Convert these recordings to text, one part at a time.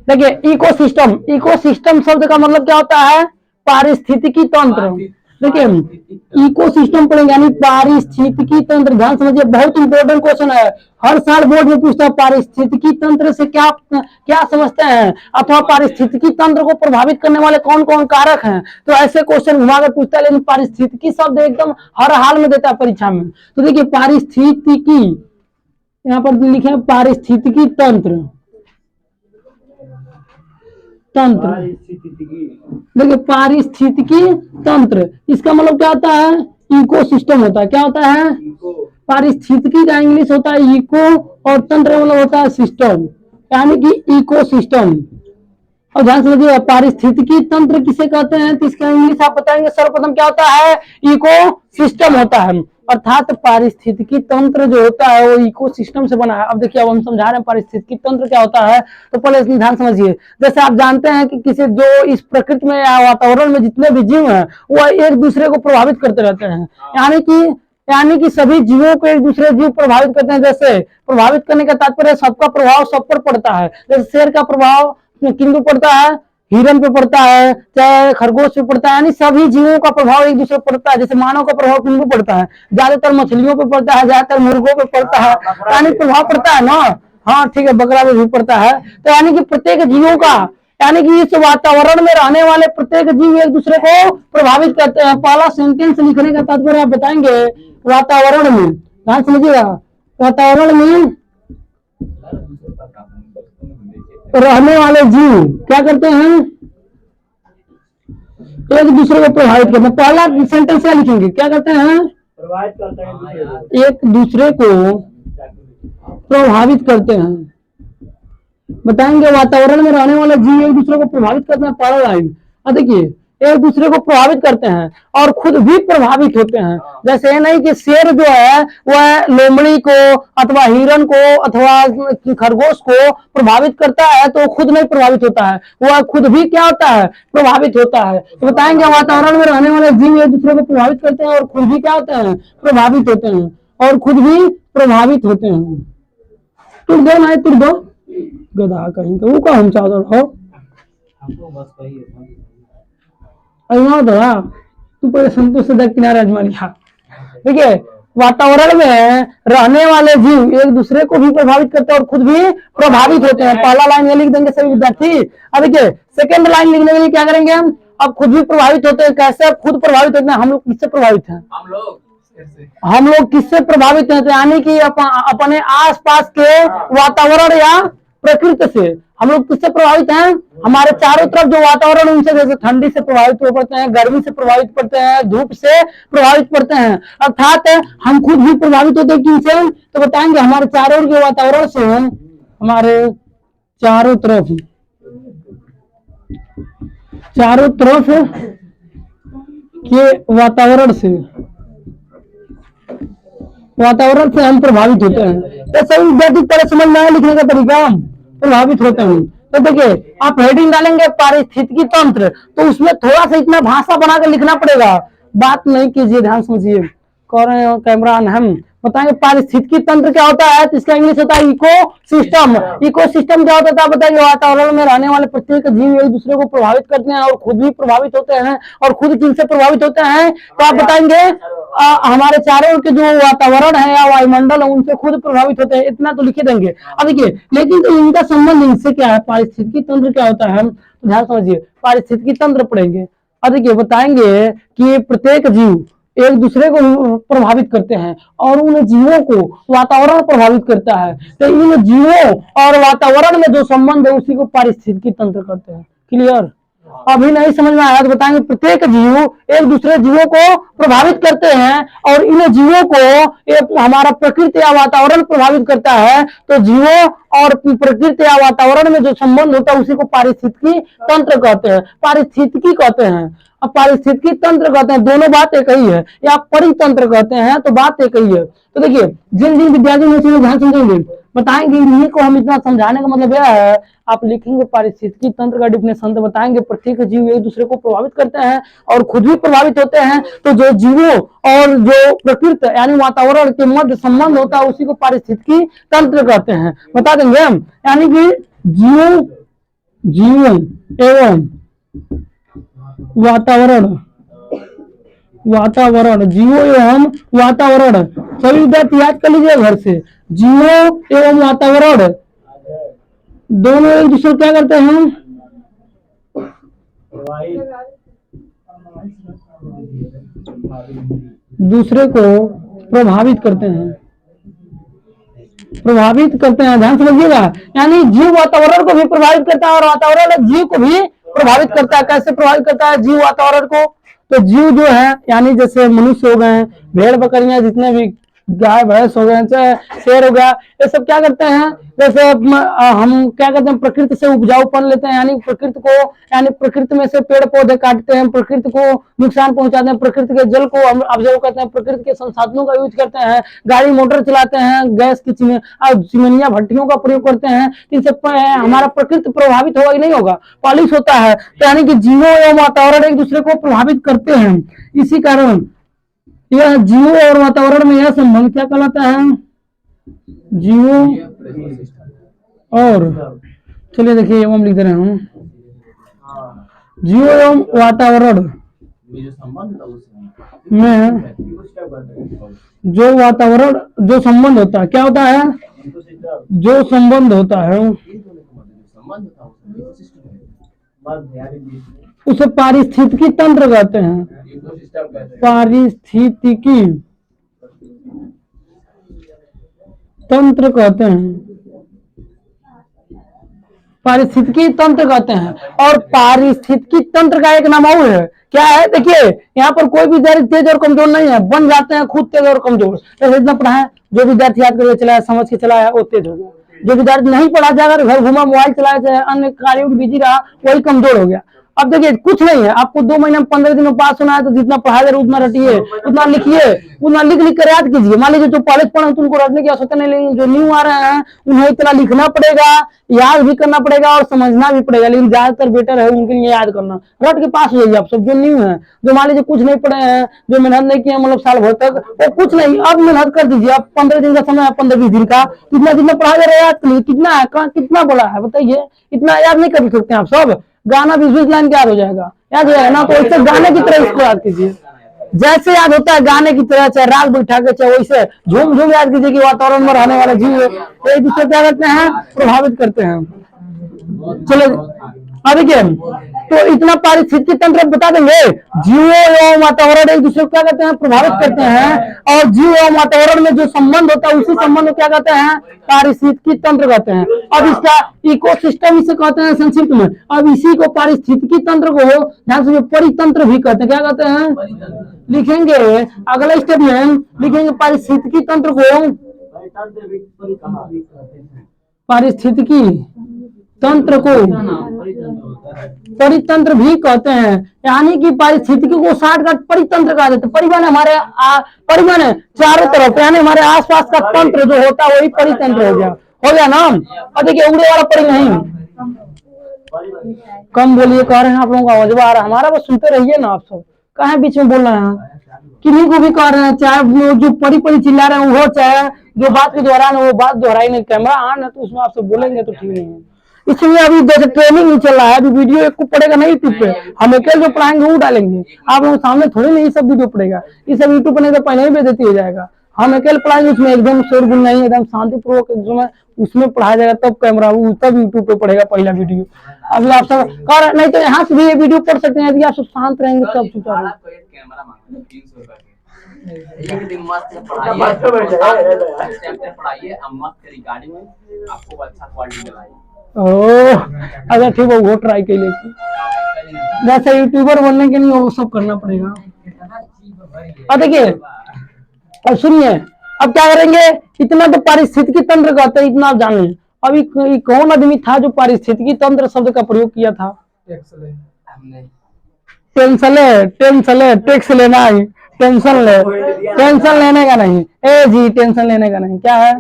देखिए ecosystem, ecosystem शब्द का मतलब क्या होता है? पारिस्थितिकी तंत्र। देखिए इकोसिस्टम पढ़ेंगे यानी पारिस्थितिकी तंत्र। ध्यान समझिए, बहुत इंपॉर्टेंट क्वेश्चन है, हर साल बोर्ड में पूछता है पारिस्थितिकी तंत्र से क्या क्या समझते हैं, अथवा पारिस्थितिकी तंत्र को प्रभावित करने वाले कौन कौन कारक हैं। तो ऐसे क्वेश्चन घुमाकर पूछता है, लेकिन पारिस्थितिकी शब्द एकदम हर हाल में देता है परीक्षा में। तो देखिए पारिस्थितिकी, यहाँ पर लिखे हैं पारिस्थितिकी तंत्र, तंत्र। देखिए पारिस्थितिकी तंत्र, इसका मतलब क्या होता है? इकोसिस्टम होता है। क्या होता है? पारिस्थितिकी का इंग्लिश होता है इको, और तंत्र मतलब होता है सिस्टम, यानी कि इकोसिस्टम। और ध्यान समझिए, पारिस्थितिकी तंत्र किसे कहते हैं तो इसका इंग्लिश आप बताएंगे। सर्वप्रथम क्या होता है? इको सिस्टम होता है, अर्थात पारिस्थितिकी तंत्र जो होता है वो इकोसिस्टम से बना है। अब देखिए, अब हम समझा रहे हैं पारिस्थितिकी तंत्र क्या होता है। तो पहले इसमें ध्यान समझिए, जैसे आप जानते हैं कि किसी जो इस प्रकृति में या वातावरण में जितने भी जीव हैं वो एक दूसरे को प्रभावित करते रहते हैं, यानी कि सभी जीवों को एक दूसरे जीव प्रभावित करते हैं। जैसे प्रभावित करने का तात्पर्य सबका प्रभाव सब पर पड़ता है। जैसे शेर का प्रभाव किन पे पड़ता है? हिरन पे पड़ता है, चाहे खरगोश पे पड़ता है, यानी सभी जीवों का प्रभाव एक दूसरे पर पड़ता है। जैसे मानव का प्रभाव किन पे पड़ता है? ज्यादातर मछलियों पे पड़ता है, ज्यादातर मुर्गों पे पड़ता है, यानी प्रभाव पड़ता है ना। हाँ ठीक है, बकरा पे भी पड़ता है। तो यानी कि प्रत्येक जीवों का, यानी कि इस वातावरण में रहने वाले प्रत्येक जीव एक दूसरे को प्रभावित करते हैं। पहला सेंटेंस लिखने का तात्पर्य आप बताएंगे, वातावरण में। ध्यान समझिएगा, वातावरण में रहने वाले जीव क्या करते हैं? एक दूसरे को प्रभावित करते हैं। पहला सेंटेंस क्या लिखेंगे? क्या करते हैं? प्रभावित करते हैं, एक दूसरे को प्रभावित करते हैं। बताएंगे वातावरण में रहने वाले जीव एक दूसरे को प्रभावित करते हैं, पहला लाइन। अब देखिए, एक दूसरे को प्रभावित करते हैं और खुद भी प्रभावित होते हैं। जैसे ये नहीं कि शेर जो है वह लोमड़ी को अथवा हिरन को अथवा खरगोश को प्रभावित करता है तो खुद नहीं प्रभावित होता है, वह खुद भी क्या होता है? प्रभावित होता है। तो बताएंगे वातावरण में रहने वाले जीव एक दूसरे को प्रभावित करते हैं और खुद भी क्या होते हैं? प्रभावित होते हैं, और खुद भी प्रभावित होते हैं। तुम दो ना, तुम दो गधा कहीं का, वो का हम चादर हो अजमा, तू पहले संतोष से किनारे अजमा लिया। देखिए वातावरण में रहने वाले जीव एक दूसरे को भी प्रभावित करते हैं और खुद भी प्रभावित होते हैं। पहला लाइन ये लिख देंगे सभी विद्यार्थी। अब देखिए सेकंड लाइन लिखने के लिए क्या करेंगे हम? अब खुद भी प्रभावित होते हैं। कैसे खुद प्रभावित होते हैं? हम लोग किससे प्रभावित हैं? हम लोग किससे प्रभावित हैं? यानी कि अपने आसपास के वातावरण या प्रकृति से हम लोग किससे प्रभावित हैं? हमारे चारों तरफ जो वातावरण उनसे, जैसे ठंडी से प्रभावित हो पड़ते हैं, गर्मी से प्रभावित पड़ते हैं, धूप से प्रभावित पड़ते हैं, अर्थात हम खुद भी प्रभावित होते हैं किनसे? तो बताएंगे हमारे चारों के वातावरण से, हमारे चारों तरफ के वातावरण से हम प्रभावित होते हैं। तो सही विद्यार्थी तरह समझ में आया लिखने का तरीका, प्रभावित होते हैं। तो देखिए आप हेडिंग डालेंगे पारिस्थितिकी तंत्र, तो उसमें थोड़ा सा इतना भाषा बनाकर लिखना पड़ेगा, बात नहीं कीजिए, ध्यान समझिए। कैमरा हम बताएंगे पारिस्थितिकी तंत्र क्या होता है, तो इसका इंग्लिश होता है इको सिस्टम। इको सिस्टम क्या होता है बताइए? वातावरण में रहने वाले प्रत्येक जीव एक दूसरे को प्रभावित करते हैं और खुद भी प्रभावित होते हैं। और खुद किनसे प्रभावित होते हैं? तो आप बताएंगे हमारे चारों के जो वातावरण है या वायुमंडल है उनसे खुद प्रभावित होते हैं। इतना तो लिखे देंगे। अब देखिए लेकिन तो इनका संबंध इनसे क्या है? पारिस्थितिकी तंत्र क्या होता है? तो ध्यान समझिए, पारिस्थितिकी तंत्र पढ़ेंगे। अब देखिए बताएंगे कि प्रत्येक जीव एक दूसरे को प्रभावित करते हैं और उन जीवों को वातावरण प्रभावित करता है। तो इन जीवों और वातावरण में जो संबंध है उसी को पारिस्थितिकी तंत्र कहते हैं। क्लियर? अभी नहीं समझ में आया तो बताएंगे प्रत्येक जीव एक दूसरे जीवों को प्रभावित करते हैं और इन जीवों को एक हमारा प्रकृति या वातावरण प्रभावित करता है। तो जीवों और प्रकृति या वातावरण में जो संबंध होता है उसी को पारिस्थितिकी तंत्र कहते हैं, पारिस्थितिकी कहते हैं। अब पारिस्थितिकी तंत्र कहते हैं, दोनों बात एक ही है, या परितंत्र कहते हैं, तो बात एक ही है। तो देखिए जिन जिन विद्यार्थियों ने ध्यान समझेंगे बताएंगे, इन्हीं को हम इतना समझाने का मतलब यह है, आप लिखेंगे पारिस्थितिकी तंत्र का डिफिनेशन, तो बताएंगे प्रत्येक जीव एक दूसरे को प्रभावित करते हैं और खुद भी प्रभावित होते हैं। तो जो जीवों और जो प्रकृति यानी वातावरण के मध्य संबंध होता है उसी को पारिस्थितिकी तंत्र कहते हैं। बता देंगे हम, यानी कि जीवों जीवन एवं वातावरण, वातावरण, जीवो एवं वातावरण। सभी विद्यार्थी याद कर लीजिए घर से, जीवो एवं वातावरण दोनों एक दूसरे को क्या करते हैं, दूसरे को प्रभावित करते हैं, प्रभावित करते हैं। ध्यान समझिएगा, यानी जीव वातावरण को भी प्रभावित करता है और वातावरण जीव को भी प्रभावित करता है। कैसे प्रभावित करता है जीव वातावरण को? तो जीव जो है, यानी जैसे मनुष्य हो गए, भेड़ बकरियां, जितने भी गाय भैंस हो गए, चाहे शेर हो गया, ये सब क्या करते हैं, जैसे हम क्या करते हैं, प्रकृति से उपजाऊपन लेते हैं, यानी प्रकृति को, यानी प्रकृति में से पेड़ पौधे काटते हैं, प्रकृति को नुकसान पहुंचाते हैं, प्रकृति के जल को हम ऑब्जर्व करते हैं, प्रकृति के संसाधनों का यूज करते हैं, गाड़ी मोटर चलाते हैं, गैस की चिमनिया भट्टियों का प्रयोग करते हैं। इनसे हमारा प्रकृति प्रभावित होगा कि नहीं होगा? पॉल्यूट होता है। तो यानी कि जीवों एवं वातावरण एक दूसरे को प्रभावित करते हैं। इसी कारण यह जीवों और वातावरण में यह संबंध क्या कहलाता है? जीवों और, चलिए देखिए एवं लिख दे रहे हूं, जीवों एवं वातावरण में जो वातावरण, जो संबंध होता है, क्या होता है? जो संबंध होता है उसे पारिस्थितिकी तंत्र कहते हैं। पारिस्थितिकी तंत्र कहते हैं, पारिस्थितिकी तंत्र कहते हैं। और पारिस्थितिकी तंत्र का एक नाम और है, क्या है? देखिए यहाँ पर कोई भी विद्यार्थी तेज और कमजोर नहीं है, बन जाते हैं खुद तेज और कमजोर। जैसे इतना पढ़ा है, जो विद्यार्थी याद करके चलाया, समझ के चलाया, वो तेज हो गया। जो विद्यार्थी नहीं पढ़ा, जाकर घर घुमा, मोबाइल चलाया, चाहे अन्य कार्यों में बिजी रहा, वही कमजोर हो गया। अब देखिए कुछ नहीं है, आपको 2 महीने में 15 दिन में पास होना है, तो जितना पढ़ा जा रहा उतना रटिए, उतना लिखिए, उतना लिख लिख कर याद कीजिए। मान लीजिए जो कॉलेज पढ़े तो उनको रटने की आवश्यकता नहीं, लेकिन जो न्यू आ रहे हैं उन्हें इतना लिखना पड़ेगा, याद भी करना पड़ेगा और समझना भी पड़ेगा। लेकिन ज्यादातर बेटर है उनके लिए याद करना, रट के पास हो जाइए आप सब। जो न्यू है, जो मान लीजिए कुछ नहीं पढ़े हैं, जो मेहनत नहीं किया मतलब साल भर तक, वो कुछ नहीं, अब मेहनत कर दीजिए। अब 15 दिन का समय है, 15-20 दिन का, इतना जितना पढ़ा जा रहा है याद कर लीजिए। कितना है, कितना बड़ा है बताइए? इतना याद नहीं कर सकते आप सब। गाना 20-20 लाइन याद हो जाएगा, याद हो जाएगा ना? तो इससे गाने की तरह इसको याद कीजिए, जैसे याद होता है गाने की तरह, चाहे राग बैठा के, चाहे वैसे झूम झूम याद कीजिए कि वातावरण में रहने वाले जीव तो एक दूसरे क्या करते हैं, प्रभावित करते हैं। चलो अब देखिए, तो इतना पारिस्थितिकी तंत्र बता देंगे। जीव एवं वातावरण एक दूसरे को क्या कहते हैं, प्रभावित करते हैं। और जीव एवं वातावरण में जो संबंध होता है, उसी संबंध को क्या कहते हैं, पारिस्थितिकी तंत्र कहते हैं। अब इसका इकोसिस्टम इसे कहते हैं संक्षिप्त में। अब इसी को पारिस्थितिकी तंत्र को ध्यान से परितंत्र भी कहते हैं। क्या कहते हैं? लिखेंगे अगले स्टेप में, लिखेंगे पारिस्थितिकी तंत्र को, पारिस्थितिकी तंत्र को परितंत्र भी कहते हैं। यानी कि पारिस्थितिकी को शॉर्टकट परितंत्र कहा जाता है। परिवहन हमारे परिवहन है चारों तरफ, यानी हमारे आसपास का तंत्र जो होता है वही परितंत्र हो गया नाम। और देखिए उड़े वाला परि नहीं, कम बोलिए, कह रहे हैं आप लोगों का आवाज आ रहा है हमारा, बस सुनते रहिए ना आप सब, कहे बीच में बोल रहे हैं। किन्हीं को भी कह रहे हैं, चाहे जो परी चिल्ला रहे हैं वो, चाहे जो बात के दौरान वो बात दोहराई नहीं, कैमरा ऑन है तो उसमें आपसे बोलेंगे तो ठीक नहीं है। इसलिए अभी जैसे ट्रेनिंग नहीं चल रहा है, अभी वीडियो एक को पड़ेगा नहीं यूट्यूब पे, हम अकेले जो पढ़ाएंगे वो डालेंगे, आप लोगों सामने थोड़ी नहीं सब वीडियो पड़ेगा। ये सब यूट्यूब पर नहीं तो पहले ही बेइज्जती हो जाएगा। हम अकेले पढ़ाएंगे, उसमें एकदम शोरगुल नहीं, एकदम शांतिपूर्वक एकदम उसमें पढ़ाया जाएगा, तब कैमरा तब यूट्यूब पे पड़ेगा पहला वीडियो। अभी आप सब कर नहीं तो यहाँ से भी ये वीडियो पढ़ सकते हैं, यदि आप सब शांत रहेंगे सब चुप एक दिन मस्त पढ़ाइए, मस्त रिकॉर्डिंग में आपको अच्छा क्वालिटी मिलेगा। अच्छा ठीक है, वो ट्राई कर लेते, जैसे यूट्यूबर बनने के लिए वो सब करना पड़ेगा। अब देखिए, अब सुनिए, अब क्या करेंगे, इतना तो पारिस्थितिकी तंत्र कहते हैं, इतना आप जाने। अभी कौन आदमी था जो पारिस्थितिकी तंत्र शब्द का प्रयोग किया था? टैक्स लेना है, टेंशन लेने का नहीं, ए जी टेंशन लेने का नहीं, क्या है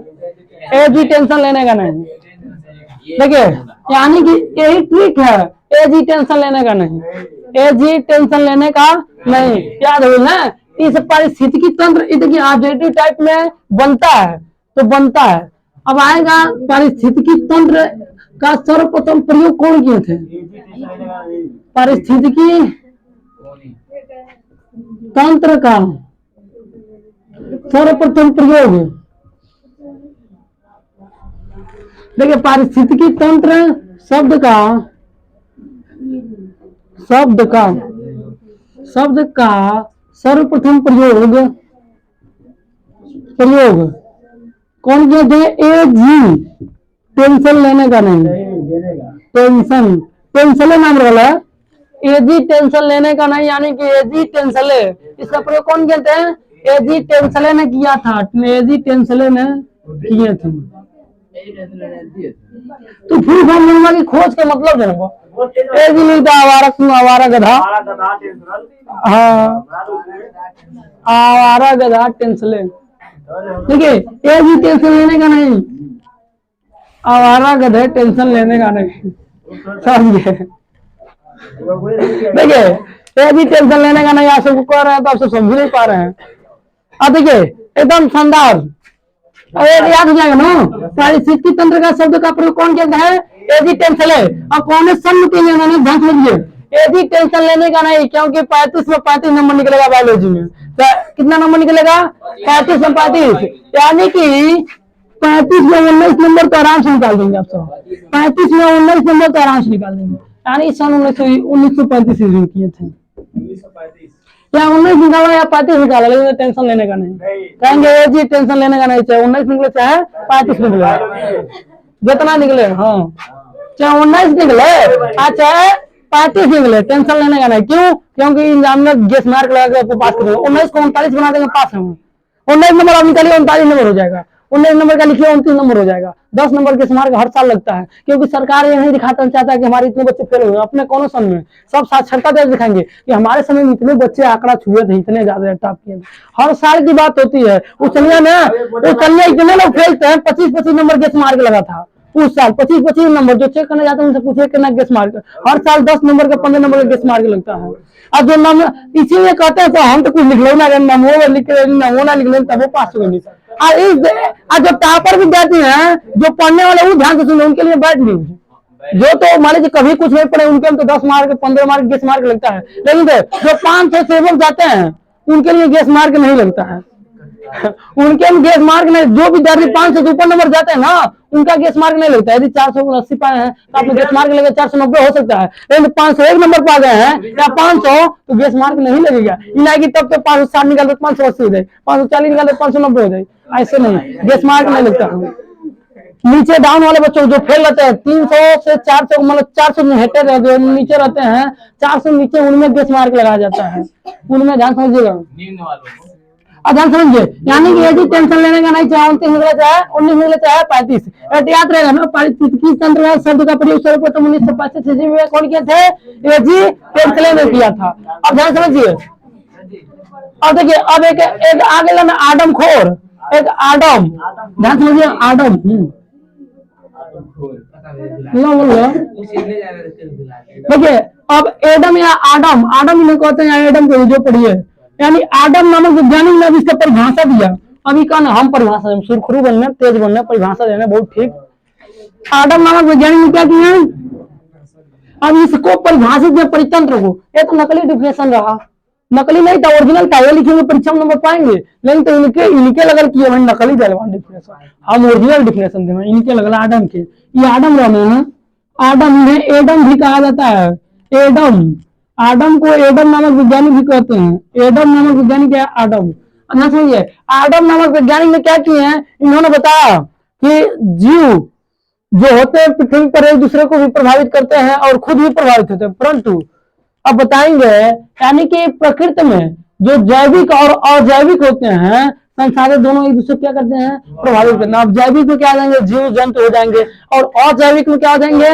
ए जी टेंशन लेने का नहीं। देखिए यानी कि यही ट्रिक है, ए जी टेंशन लेने का नहीं, ए जी टेंशन लेने का नहीं, याद हो ना। इस पारिस्थितिकी तंत्र देखिए ऑब्जेक्टिव टाइप में बनता है तो बनता है। अब आएगा पारिस्थितिकी तंत्र का सर्वप्रथम प्रयोग कौन किए थे? पारिस्थितिकी तंत्र का सर्वप्रथम प्रयोग, देखिए पारिस्थितिकी तंत्र शब्द का सर्वप्रथम प्रयोग कौन किए थे? एजी, टेंशन लेने का नहीं, टेंशन नाम वाला, एजी टेंशन लेने का नहीं, यानी कि एजी टेंसले, इसका प्रयोग कौन किए थे? एजी टेंसले ने किया था, एजी टेंसले ने किए थे। तो फुल फॉर्म जानवा की खोज के मतलब जानवा, एजी मिलता आवारा गधा, हाँ आवारा गधा टेंसले, देखिए एजी टेंशन लेने का नहीं, आवारा गधे टेंशन लेने का नहीं, समझे? देखिए ये भी टेंशन लेने का नहीं, आप सबको कह रहे हैं तो आप सब समझ नहीं पा रहे हैं। अब देखिए एकदम शानदार, याद हो जाएगा ना, पारिस्थितिकी तंत्र का शब्द का प्रयोग कौन कहता है? एजी टेंशन ले। अब कौन सन के लिए मैंने ध्यान लीजिए, एजी टेंशन लेने का नहीं, क्योंकि 35 में 35 नंबर निकलेगा बायोलॉजी में, तो कितना नंबर निकलेगा? 35 में 35, यानी कि 35 में 19 नंबर तो आराम से निकाल देंगे आप सब, 35 में 19 नंबर तो आराम से निकाल देंगे, यानी सन 1935 ईस्वी किए थे, या 19 निकाला या 35 निकाला, लेकिन टेंशन लेने का नहीं, कहेंगे ये जी टेंशन लेने का नहीं, चाहे 19 निकले चाहे 35 निकले, जितना निकले, हाँ चाहे 19 निकले चाहे 35 निकले, टेंशन लेने का नहीं। क्यों? क्योंकि एग्जाम में गेस मार्क लगा के आपको पास करेंगे, 19 को 39 बना देंगे, पास होंगे। 19 नंबर आप निकालिए 39 नंबर हो जाएगा, 19 नंबर का लिखिए 29 नंबर हो जाएगा। 10 नंबर के मार्क हर साल लगता है, क्योंकि सरकार ये नहीं दिखाता चाहता है कि हमारे इतने बच्चे फेल हुए। अपने कौन सन में सब साक्षरता दर दिखाएंगे कि हमारे समय में इतने बच्चे आंकड़ा छुए थे, इतने ज्यादा टॉप किए थे। हर साल की बात होती है। उस समय में इतने लोग फेल थे, 25-25 नंबर गेस मार्क लगा था उस साल, 25-25 नंबर। जो चेक करने जाते हैं उनसे पूछिए कितना गेस मार्क, हर साल 10 नंबर का 15 नंबर का गेस मार्क लगता है। अब जो नंबर इसीलिए कहते हैं तो हम तो कुछ लिख लो ना, नमो लिख नमो ना लिख लें तब वो पास होंगे। और जो टॉपर विद्यार्थी हैं, जो पढ़ने वाले वो ध्यान से सुने, उनके लिए बैड न्यूज। जो तो मान लीजिए कभी कुछ नहीं पढ़े, उनके तो 10 मार्क 15 मार्क गेस मार्क लगता है, लेकिन जो 500 से ऊपर जाते हैं उनके लिए गेस मार्क नहीं लगता है। उनके गेस मार्क नहीं, जो विद्यार्थी 500 से ऊपर नंबर जाते हैं ना, उनका गेस मार्क नहीं लगता है। यदि 480 पाए हैं तो आपको गेस मार्क लगेगा 490 हो सकता है, लेकिन 501 नंबर पा गए हैं या 500 तो गेस मार्क नहीं लगेगा। इलाकी तब तो 560 निकाल 580 हो जाए, 540 निकाल 590 हो जाए, ऐसे नहीं, गेस मार्क नहीं लगता है। नीचे डाउन वाले बच्चों जो फेल रहते हैं 300 से 400, मतलब 400 हेटर जो नीचे रहते हैं 400 नीचे, उनमें गेस मार्क लगाया जाता है। उनमें ध्यान समझिएगा, ध्यान समझिए। यानी कि यदि टेंशन लेने का नहीं, चाहे 29 निकले चाहे 19 निकले चाहे 35, याद रहेगा ना। पारिस्थितिकी तंत्र शब्द का प्रयोग सर्वप्रथम 1985 ईस्वी में कौन किए थे? एजी टेंसले ने किया था। अब ध्यान समझिए। अब देखिए, अब एक आगे लेना आदम खोर, एक आदम, ध्यान समझिए आदम। देखिए अब एडम या आदम, आदम इन्हें कहते हैं, एडम को जो पढ़िए, यानी आदम नामक वैज्ञानिक ने इसका परिभाषा दिया। अभी का ना हम परिभाषा सुरखरू बनने, तेज बनने, परिभाषा देने बहुत ठीक। आदम नामक वैज्ञानिक ने क्या किया? अब इसको परिभाषित किया परितंत्र को। एक नकली डिफिनेशन रहा, नकली नहीं था, ओरिजिनल था। ये लिखेंगे परीक्षा में नंबर पाएंगे, लेकिन तो इनके लगल किए भाई नकली डिफिनेशन, हम ओरिजिनल डिफिनेशन थे, इनके लगल आदम के। ये आदम रहे हैं, आदम ने एडम भी कहा जाता है। एडम, आदम को एडम नामक वैज्ञानिक भी कहते हैं। एडम नामक वैज्ञानिक है आदम। ना समझिए, आदम नामक वैज्ञानिक ने क्या किए हैं? इन्होंने बताया कि जीव जो होते हैं पृथ्वी पर एक दूसरे को भी प्रभावित करते हैं और खुद भी प्रभावित होते हैं, परंतु अब बताएंगे, यानी कि प्रकृति में जो जैविक और अजैविक होते हैं संसाधन, दोनों एक दूसरे क्या करते हैं? प्रभावित करते हैं। अब जैविक में क्या आ जाएंगे? जीव जंतु हो जाएंगे, और अजैविक में क्या हो जाएंगे?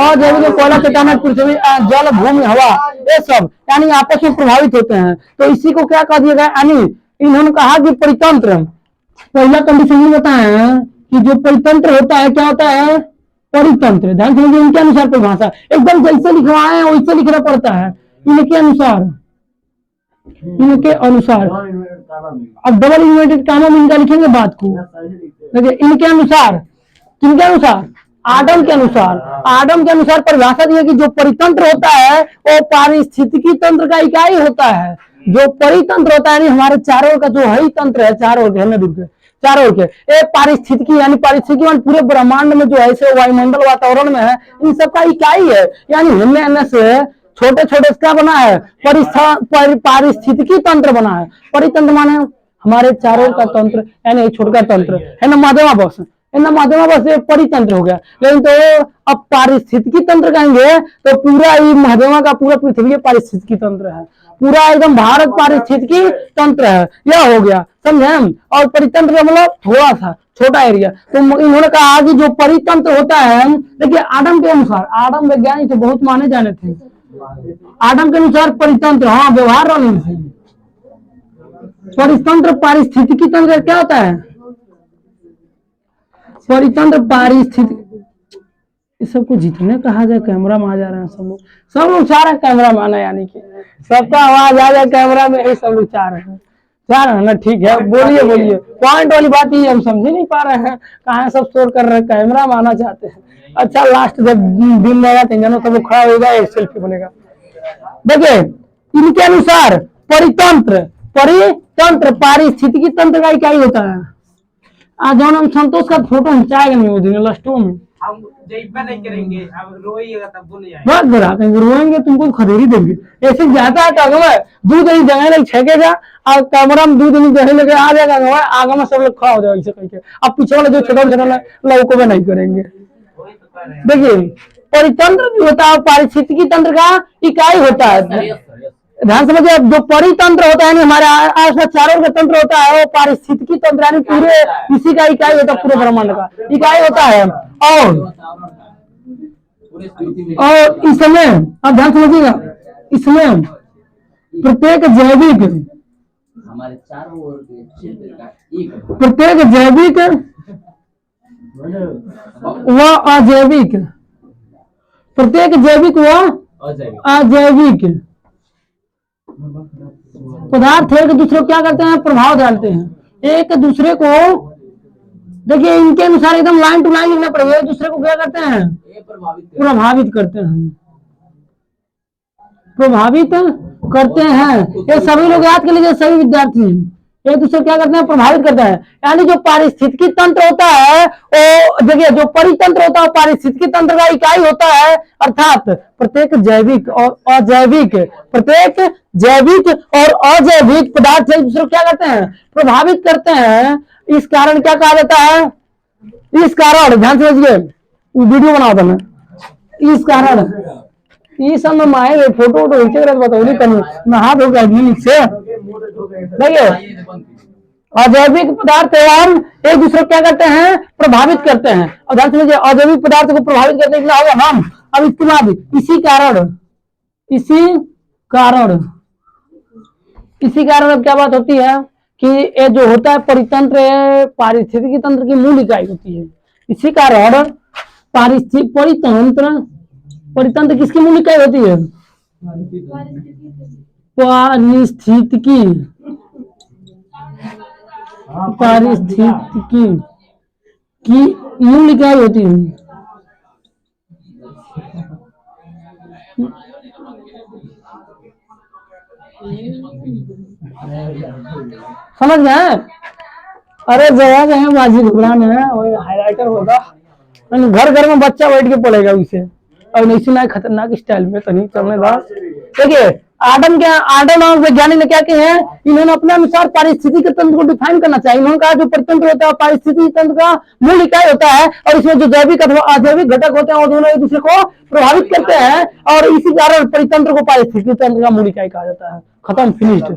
अजैविक में कोयला, चट्टान, पृथ्वी, जल, भूमि, हवा, ये सब यानी आपस में प्रभावित होते हैं। तो इसी को क्या कह दिया गया? यानी इन्होंने कहा कि परितंत्र, पहला कंडीशन में बताया कि जो परितंत्र होता है क्या होता है? परितंत्र। ध्यान समझिए, इनके अनुसार परिभाषा एकदम जैसे लिखवाए हैं वैसे लिखना पड़ता है, इनके अनुसार, इनके अनुसार। अब डबल इन्वर्टेड कामा में इनका लिखेंगे बात को, देखिए इनके अनुसार, किनके अनुसार? आडम के अनुसार परिभाषा दी है कि जो परितंत्र होता है वो पारिस्थितिकी तंत्र का इकाई होता है। जो परितंत्र होता है यानी हमारे चारों ओर का जो है तंत्र है, चारों ओर के है चारों ओर के, ये पारिस्थितिकी यानी पारिस्थितिकी मान पूरे ब्रह्मांड में जो है इसे वायुमंडल वातावरण में है, इन सबका इकाई है। यानी हमने से छोटे छोटे क्या बना है, पारिस्थितिकी तंत्र बना है। परितंत्र माने हमारे चारों का तंत्र यानी छोटा तंत्र है ना, मध्यमा बॉक्स परितंत्र हो गया। लेकिन तो अब पारिस्थितिकी तंत्र कहेंगे तो पूरा ये मध्यमा का पूरा पृथ्वी पारिस्थितिकी तंत्र है, पूरा एकदम भारत पारिस्थितिकी तंत्र है, यह हो गया, समझे हम। और परितंत्र का मतलब थोड़ा सा छोटा एरिया। तो इन्होंने कहा कि जो परितंत्र होता है, देखिए आडम के अनुसार, आडम वैज्ञानिक तो बहुत माने जाने थे, आडम के अनुसार परितंत्र, हाँ व्यवहार परितंत्र पारिस्थितिकी तंत्र क्या होता है, परितंत्र पारिस्थितिकी, इस सबको जितने कहा जाए कैमरा में आ जा रहे हैं सब लोग चाह रहे हैं कैमरा में आना, यानी कि सबका आवाज आ जाए कैमरा में, ये सब लोग चाह रहे हैं ना। ठीक है, बोलिए पॉइंट वाली बात ही हम समझ नहीं पा रहे हैं, कहाँ सब शोर कर रहे हैं, कैमरा में आना चाहते हैं। अच्छा लास्ट जब दिन रहेगा तो इंजनों सब खड़ा होगा, एक सेल्फी बनेगा। देखिए इनके अनुसार परितंत्र पारिस्थितिकी तंत्र का इकाई होता है। आज हम संतोष का फोटो खिंचाएगा नहीं वो दिन लास्टों में, हम नहीं करेंगे, अब रोइएगा तब बोले जाएगा। बहुत बुरा कहेंगे, रोएंगे तुमको खदेरी देंगे। ऐसे जाता है तो दूध नहीं जगह नहीं छेके जा, और कैमरा में दूध नहीं जगह लेके आ जाएगा, आगे में सब लोग खड़ा हो जाएगा ऐसे करके। अब पीछे वाले जो छोटा लोगों को नहीं करेंगे। देखिए परितंत्र भी होता है, पारिस्थितिकी तंत्र का इकाई होता है। ध्यान समझिए, जो परितंत्र होता है हमारे आसपास चारों का तंत्र होता है, वो पारिस्थितिकी तंत्र यानी पूरे इसी का इकाई होता है, पूरे ब्रह्मांड का इकाई होता है। और इसमें आप ध्यान समझिएगा, इसमें प्रत्येक जैविक हमारे चारों ओर के क्षेत्र का एक प्रत्येक जैविक व अजैविक, प्रत्येक जैविक व अजैविक पदार्थ एक दूसरे को क्या करते हैं, प्रभाव डालते हैं एक दूसरे को। देखिए इनके अनुसार एकदम लाइन टू लाइन लिखना पड़ेगा, एक दूसरे को क्या करते हैं, प्रभावित करते हैं। ये सभी लोग याद कर लीजिए, सभी विद्यार्थी एक दूसरे क्या करते हैं, प्रभावित करते हैं। यानी जो पारिस्थितिकी तंत्र होता है वो, देखिए जो परितंत्र होता है पारिस्थितिकी तंत्र का इकाई होता है, अर्थात प्रत्येक जैविक और अजैविक पदार्थ एक दूसरे को क्या करते हैं, प्रभावित करते हैं। इस कारण क्या कहा जाता है, इस कारण ध्यान से समझिए, वीडियो बनाओ था मैं, इस कारण ये सब में माए फोटो बताओ करनी नहा धो के से। देखिए अजैविक पदार्थ एवं एक दूसरे को क्या करते हैं, प्रभावित करते हैं। और ध्यान समझिए, अजैविक पदार्थ को प्रभावित करने के लिए होगा हम। अब इसके बाद इसी कारण अब क्या बात होती है कि ये जो होता है परितंत्र पारिस्थितिकी तंत्र की मूल इकाई होती है। इसी कारण परितंत्र किसकी मूल इकाई होती है, पारिस्थितिकी की मूल इकाई होती है। समझ गए? अरे जगह जगह बाजी घबराने है, हाईलाइटर होगा, घर में बच्चा बैठ के पड़ेगा उसे, और नहीं खतरनाक स्टाइल में तो नहीं चलने का। देखिए आडम और वैज्ञानिक ने क्या किए हैं, इन्होंने अपने अनुसार पारिस्थितिकी तंत्र को डिफाइन करना चाहिए। इन्होंने कहा जो परितंत्र होता है पारिस्थितिकी तंत्र का मूल इकाई होता है, और इसमें जो जैविक अथवा अजैविक घटक होते हैं वो दोनों एक दूसरे को प्रभावित करते हैं, और इसी कारण परितंत्र को पारिस्थितिकी तंत्र का मूल इकाई कहा जाता है। खत्म, फिनिश्ड।